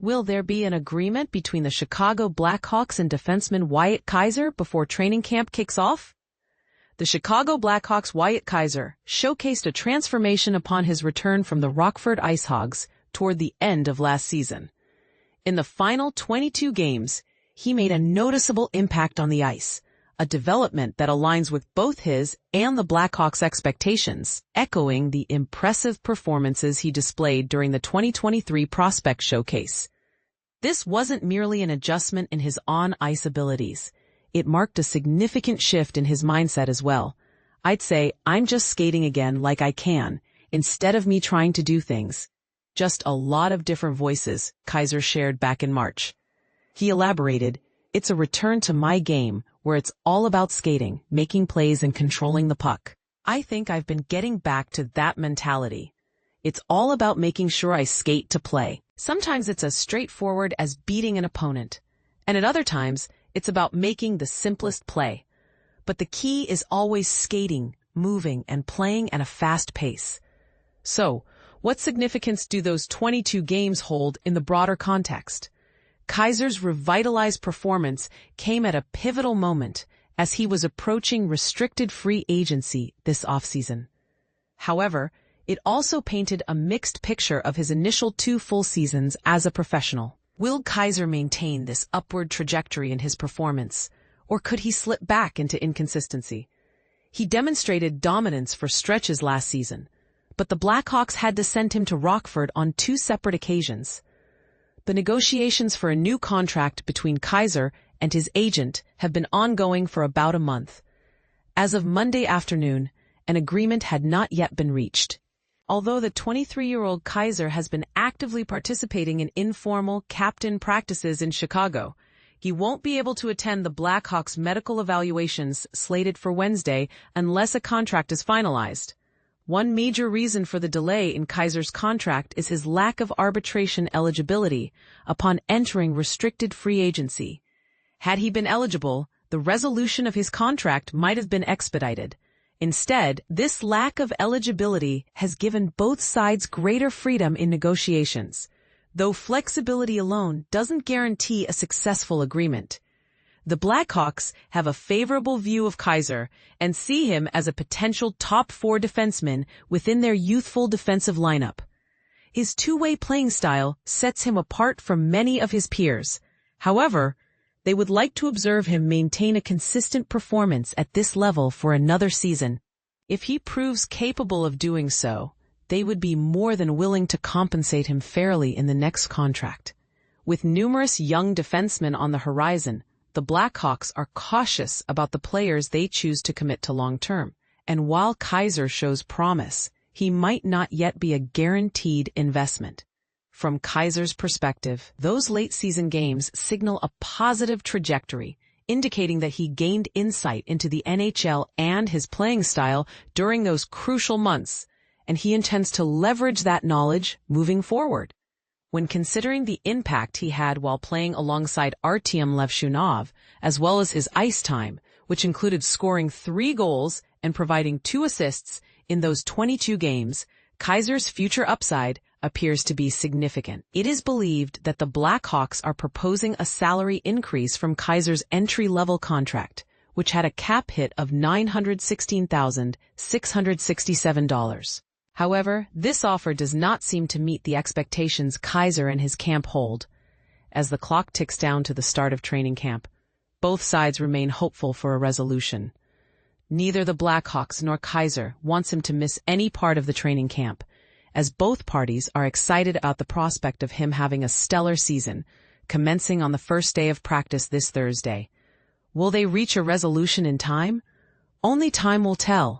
Will there be an agreement between the Chicago Blackhawks and defenseman Wyatt Kaiser before training camp kicks off? The Chicago Blackhawks' Wyatt Kaiser showcased a transformation upon his return from the Rockford IceHogs toward the end of last season. In the final 22 games, he made a noticeable impact on the ice, a development that aligns with both his and the Blackhawks' expectations, echoing the impressive performances he displayed during the 2023 Prospect Showcase. This wasn't merely an adjustment in his on-ice abilities. It marked a significant shift in his mindset as well. I'd say, I'm just skating again like I can, instead of me trying to do things. Just a lot of different voices, Kaiser shared back in March. He elaborated, "It's a return to my game, where it's all about skating, making plays and controlling the puck. I think I've been getting back to that mentality. It's all about making sure I skate to play. Sometimes it's as straightforward as beating an opponent, and at other times, it's about making the simplest play. But the key is always skating, moving, and playing at a fast pace." So, what significance do those 22 games hold in the broader context? Kaiser's revitalized performance came at a pivotal moment as he was approaching restricted free agency this offseason. However, it also painted a mixed picture of his initial 2 full seasons as a professional. Will Kaiser maintain this upward trajectory in his performance, or could he slip back into inconsistency? He demonstrated dominance for stretches last season, but the Blackhawks had to send him to Rockford on 2 separate occasions. The negotiations for a new contract between Kaiser and his agent have been ongoing for about a month. As of Monday afternoon, an agreement had not yet been reached. Although the 23-year-old Kaiser has been actively participating in informal captain practices in Chicago, he won't be able to attend the Blackhawks' medical evaluations slated for Wednesday unless a contract is finalized. One major reason for the delay in Kaiser's contract is his lack of arbitration eligibility upon entering restricted free agency. Had he been eligible, the resolution of his contract might have been expedited. Instead, this lack of eligibility has given both sides greater freedom in negotiations, though flexibility alone doesn't guarantee a successful agreement. The Blackhawks have a favorable view of Kaiser and see him as a potential top 4 defenseman within their youthful defensive lineup. His two-way playing style sets him apart from many of his peers. However, they would like to observe him maintain a consistent performance at this level for another season. If he proves capable of doing so, they would be more than willing to compensate him fairly in the next contract. With numerous young defensemen on the horizon, the Blackhawks are cautious about the players they choose to commit to long-term. And while Kaiser shows promise, he might not yet be a guaranteed investment. From Kaiser's perspective, those late-season games signal a positive trajectory, indicating that he gained insight into the NHL and his playing style during those crucial months, and he intends to leverage that knowledge moving forward. When considering the impact he had while playing alongside Artyom Levshunov, as well as his ice time, which included scoring 3 goals and providing 2 assists in those 22 games, Kaiser's future upside appears to be significant. It is believed that the Blackhawks are proposing a salary increase from Kaiser's entry-level contract, which had a cap hit of $916,667. However, this offer does not seem to meet the expectations Kaiser and his camp hold. As the clock ticks down to the start of training camp, both sides remain hopeful for a resolution. Neither the Blackhawks nor Kaiser wants him to miss any part of the training camp, as both parties are excited about the prospect of him having a stellar season, commencing on the first day of practice this Thursday. Will they reach a resolution in time? Only time will tell.